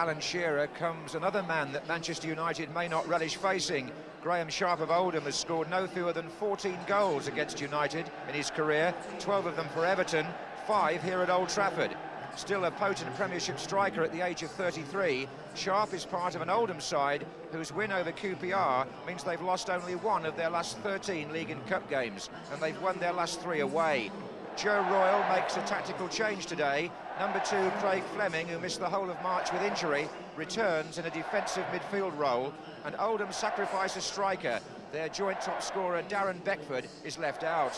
Alan Shearer comes another man that Manchester United may not relish facing. Graham Sharp of Oldham has scored no fewer than 14 goals against United in his career, 12 of them for Everton, 5 here at Old Trafford. Still a potent Premiership striker at the age of 33, Sharp is part of an Oldham side whose win over QPR means they've lost only one of their last 13 League and Cup games, and they've won their last 3 away. Joe Royle makes a tactical change today. Number 2, Craig Fleming, who missed the whole of March with injury, returns in a defensive midfield role, and Oldham sacrifice a striker. Their joint top scorer, Darren Beckford, is left out.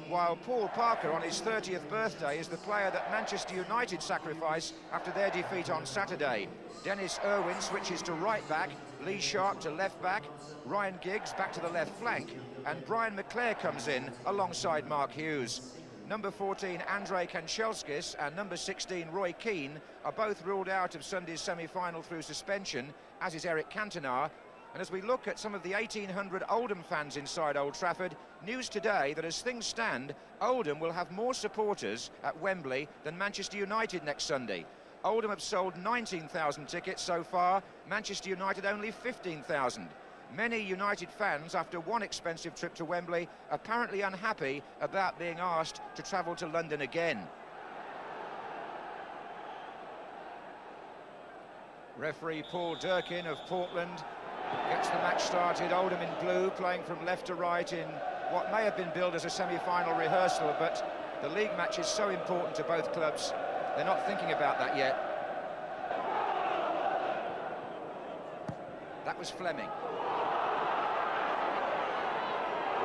While Paul Parker, on his 30th birthday, is the player that Manchester United sacrifice after their defeat on Saturday. Dennis Irwin switches to right back, Lee Sharp to left back, Ryan Giggs back to the left flank, and Brian McClare comes in alongside Mark Hughes. Number 14, Andrei Kanchelskis, and number 16, Roy Keane, are both ruled out of Sunday's semi-final through suspension, as is Eric Cantona. And as we look at some of the 1,800 Oldham fans inside Old Trafford, news today that as things stand, Oldham will have more supporters at Wembley than Manchester United next Sunday. Oldham have sold 19,000 tickets so far, Manchester United only 15,000. Many United fans, after one expensive trip to Wembley, apparently unhappy about being asked to travel to London again. Referee Paul Durkin of Portland gets the match started. Oldham in blue, playing from left to right in what may have been billed as a semi-final rehearsal, but the league match is so important to both clubs, they're not thinking about that yet. That was Fleming.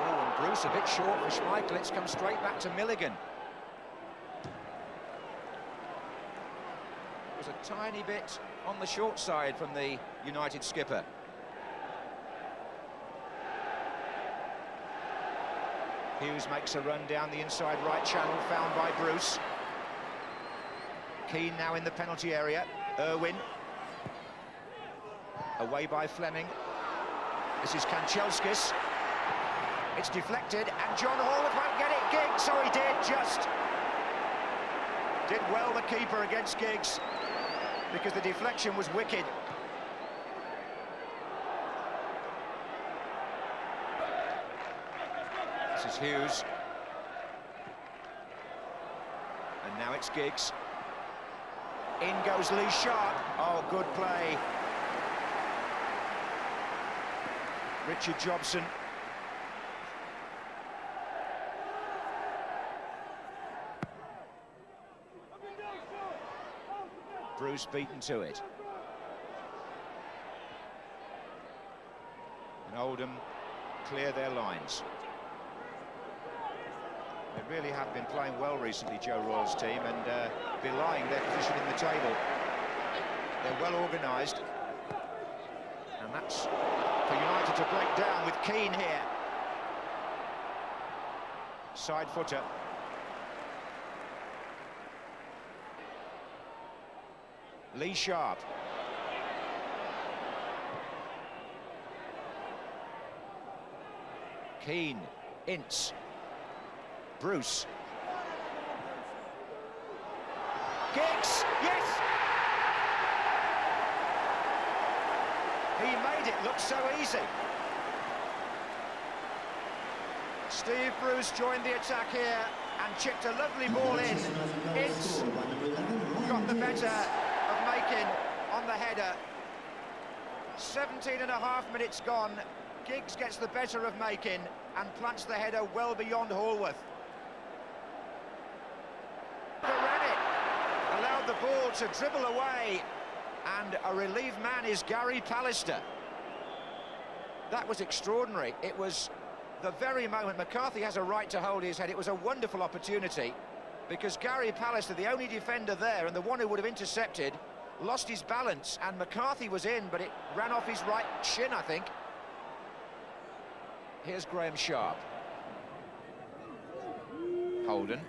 Oh, and Bruce a bit short for Schmeichel. It's come straight back to Milligan. It was a tiny bit on the short side from the United skipper. Hughes makes a run down the inside right channel, found by Bruce. Keane now in the penalty area. Irwin. Away by Fleming. This is Kanchelskis. It's deflected, and John Hall won't get it. Giggs, so he did, just. Did well, the keeper, against Giggs, because the deflection was wicked. This is Hughes. And now it's Giggs. In goes Lee Sharp. Oh, good play. Richard Jobson. Bruce beaten to it. And Oldham clear their lines. They really have been playing well recently, Joe Royle's team, and belying their position in the table. They're well organised, and that's for United to break down with Keane here. Side footer. Lee Sharp. Keane, Ince. Bruce. Giggs, yes! He made it look so easy. Steve Bruce joined the attack here and chipped a lovely ball in. Ince got the better of Makin on the header. 17.5 minutes gone. Giggs gets the better of Makin and plants the header well beyond Hallworth. Allowed the ball to dribble away, and a relieved man is Gary Pallister. That was extraordinary. It was the very moment McCarthy has a right to hold his head. It was a wonderful opportunity, because Gary Pallister, the only defender there and the one who would have intercepted, lost his balance, and McCarthy was in, but it ran off his right shin, I think. Here's Graham Sharp. Holden.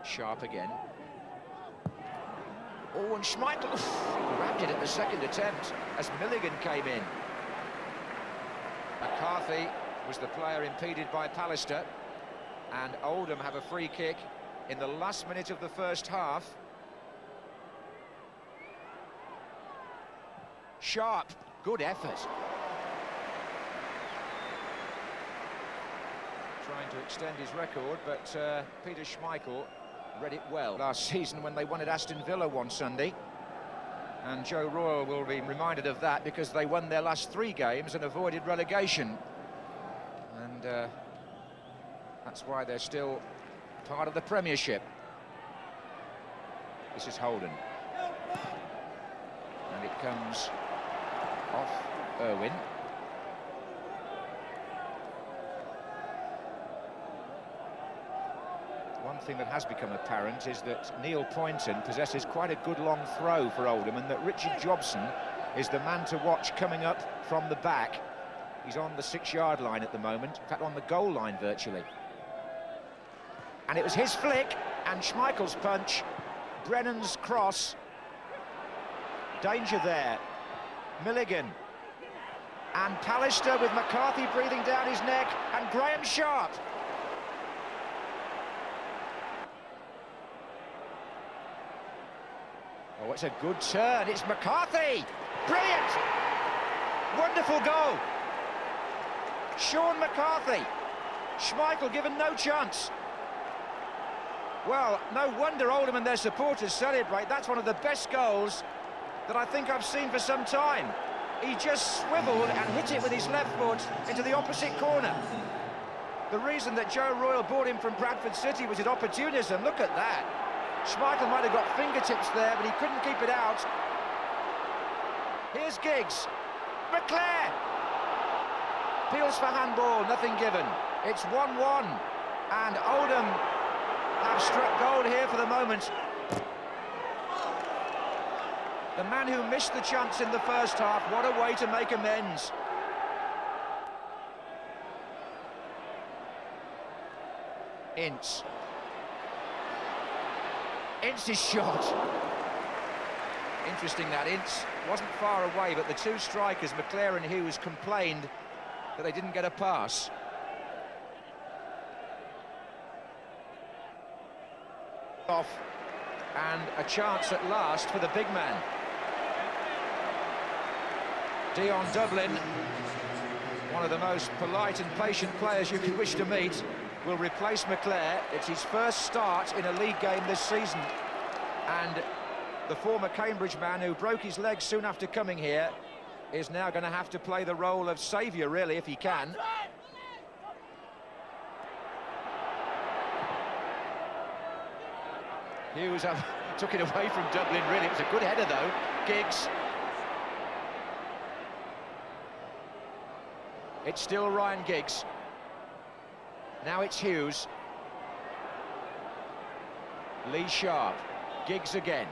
Sharp again. Oh, and Schmeichel grabbed it at the second attempt as Milligan came in. McCarthy was the player impeded by Pallister, and Oldham have a free kick in the last minute of the first half. Sharp, good effort. Trying to extend his record, but Peter Schmeichel read it well last season when they won at Aston Villa one Sunday. And Joe Royle will be reminded of that because they won their last 3 games and avoided relegation. And that's why they're still part of the Premiership. This is Holden. And it comes off Irwin. One thing that has become apparent is that Neil Poynton possesses quite a good long throw for Oldham, and that Richard Jobson is the man to watch coming up from the back. He's on the 6-yard line at the moment, in fact on the goal line virtually. And it was his flick and Schmeichel's punch, Brennan's cross. Danger there. Milligan. And Pallister with McCarthy breathing down his neck, and Graham Sharp. Oh, it's a good turn. It's McCarthy. Brilliant. Wonderful goal. Sean McCarthy. Schmeichel given no chance. Well, no wonder Oldham and their supporters celebrate. That's one of the best goals that I think I've seen for some time. He just swiveled and hit it with his left foot into the opposite corner. The reason that Joe Royle bought him from Bradford City was his opportunism. Look at that. Schmeichel might have got fingertips there, but he couldn't keep it out. Here's Giggs. McClare! Peels for handball, nothing given. It's 1-1, and Oldham have struck gold here for the moment. The man who missed the chance in the first half, what a way to make amends. Ince. Ince's shot. Interesting that Ince wasn't far away, but the two strikers, McClare and Hughes, complained that they didn't get a pass. Off, and a chance at last for the big man. Dion Dublin, one of the most polite and patient players you could wish to meet, will replace McClare. It's his first start in a league game this season, and the former Cambridge man who broke his leg soon after coming here is now going to have to play the role of saviour, really, if he can. Hughes took it away from Dublin, really. It was a good header, though. Giggs. It's still Ryan Giggs. Now it's Hughes. Lee Sharp. Giggs again.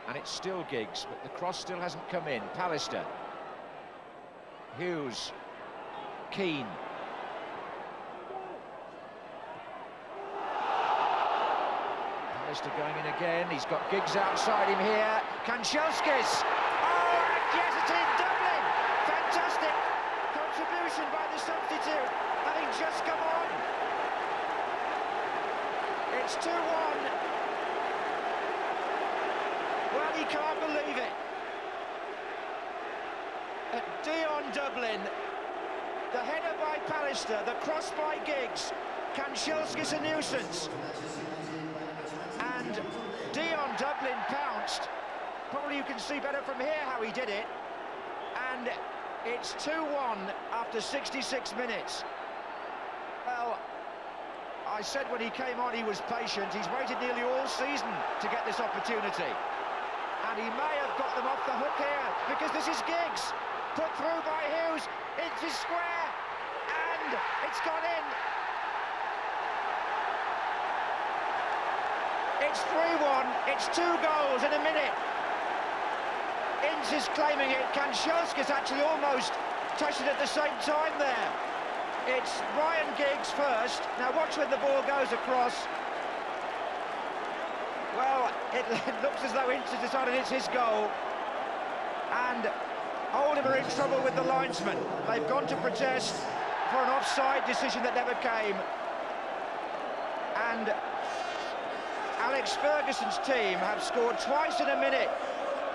And it's still Giggs, but the cross still hasn't come in. Pallister. Hughes. Keane. Pallister going in again. He's got Giggs outside him here. Kanchelskis. Oh, and yes, it's in Dublin. Fantastic contribution by the substitute, having just come on. It's 2-1. Well, he can't believe it. Dion Dublin. The header by Pallister, the cross by Giggs. Kanchelskis a nuisance. And Dion Dublin pounced. Probably you can see better from here how he did it. And it's 2-1 after 66 minutes. Well, I said when he came on he was patient. He's waited nearly all season to get this opportunity. And he may have got them off the hook here, because this is Giggs. Put through by Hughes, into square, and it's gone in. It's 3-1, it's 2 goals in a minute. Ince is claiming it. Kanchelskis actually almost touched it at the same time there. It's Ryan Giggs first. Now watch when the ball goes across. Well, it looks as though Ince has decided it's his goal. And Oldham are in trouble with the linesman. They've gone to protest for an offside decision that never came. And Alex Ferguson's team have scored twice in a minute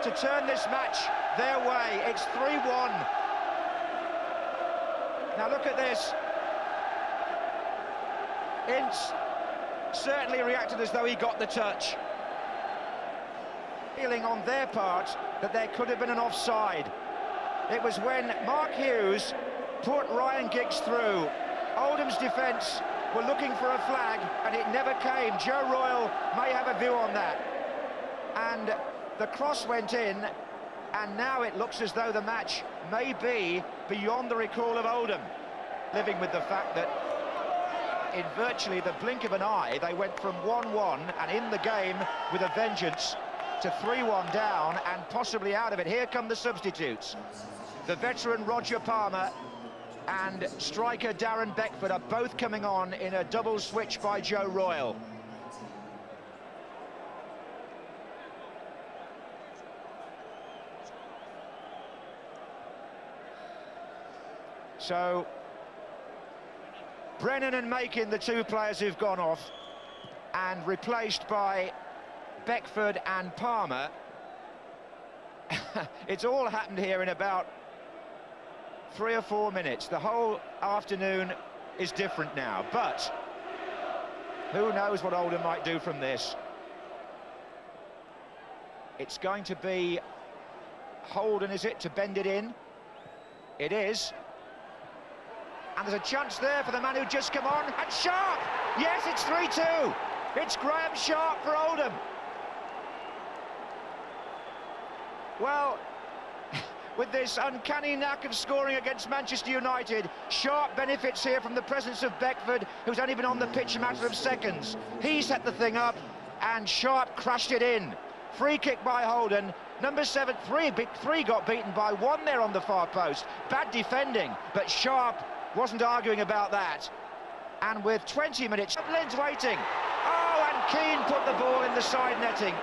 to turn this match their way. It's 3-1. Now look at this. Ince certainly reacted as though he got the touch. Feeling on their part that there could have been an offside. It was when Mark Hughes put Ryan Giggs through. Oldham's defence were looking for a flag and it never came. Joe Royle may have a view on that. And the cross went in, and now it looks as though the match may be beyond the recall of Oldham. Living with the fact that in virtually the blink of an eye, they went from 1-1 and in the game with a vengeance to 3-1 down and possibly out of it. Here come the substitutes. The veteran Roger Palmer and striker Darren Beckford are both coming on in a double switch by Joe Royle. So Brennan and Makin, the two players who've gone off, and replaced by Beckford and Palmer. It's all happened here in about 3 or 4 minutes. The whole afternoon is different now, but who knows what Oldham might do from this. It's going to be Holden, is it, to bend it in? It is. And there's a chance there for the man who just come on, and Sharp! Yes, it's 3-2. It's Graham Sharp for Oldham. Well, with this uncanny knack of scoring against Manchester United, Sharp benefits here from the presence of Beckford, who's only been on the pitch a matter of seconds. He set the thing up, and Sharp crashed it in. Free kick by Holden. Number 7, three got beaten by 1 there on the far post. Bad defending, but Sharp wasn't arguing about that. And with 20 minutes, Dublin's waiting. Oh, and Keane put the ball in the side netting.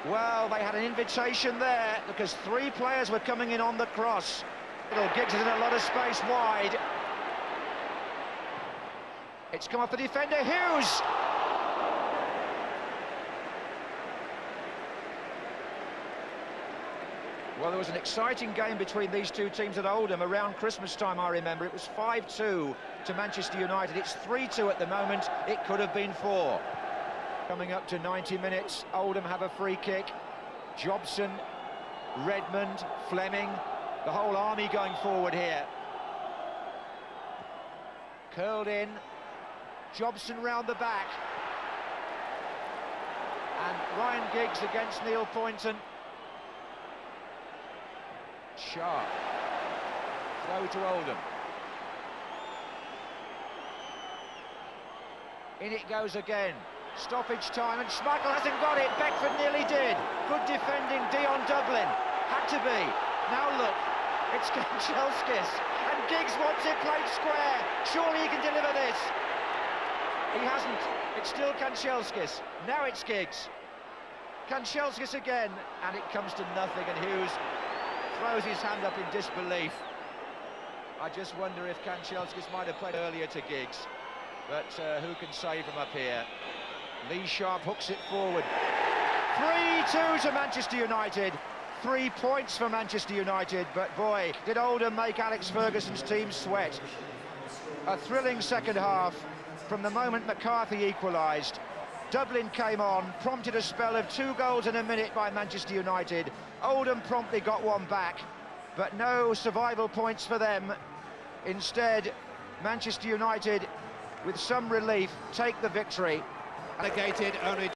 Well, they had an invitation there because 3 players were coming in on the cross. Little Giggs is in a lot of space wide. It's come off the defender, Hughes. Well, there was an exciting game between these two teams at Oldham around Christmas time, I remember. It was 5-2 to Manchester United. It's 3-2 at the moment. It could have been 4. Coming up to 90 minutes, Oldham have a free kick. Jobson, Redmond, Fleming, the whole army going forward here. Curled in, Jobson round the back. And Ryan Giggs against Neil Poynton. Sharp. Throw to Oldham. In it goes again. Stoppage time, and Schmeichel hasn't got it. Beckford nearly did. Good defending, Dion Dublin. Had to be. Now look, it's Kanchelskis. And Giggs wants it played square. Surely he can deliver this. He hasn't. It's still Kanchelskis. Now it's Giggs. Kanchelskis again, and it comes to nothing, and Hughes throws his hand up in disbelief. I just wonder if Kanchelskis might have played earlier to Giggs, but who can save him up here? Lee Sharp hooks it forward. 3-2 to Manchester United. 3 points for Manchester United, but boy, did Oldham make Alex Ferguson's team sweat. A thrilling second half from the moment McCarthy equalised. Dublin came on, prompted a spell of 2 goals in a minute by Manchester United. Oldham promptly got one back, but no survival points for them. Instead, Manchester United, with some relief, take the victory. Relegated only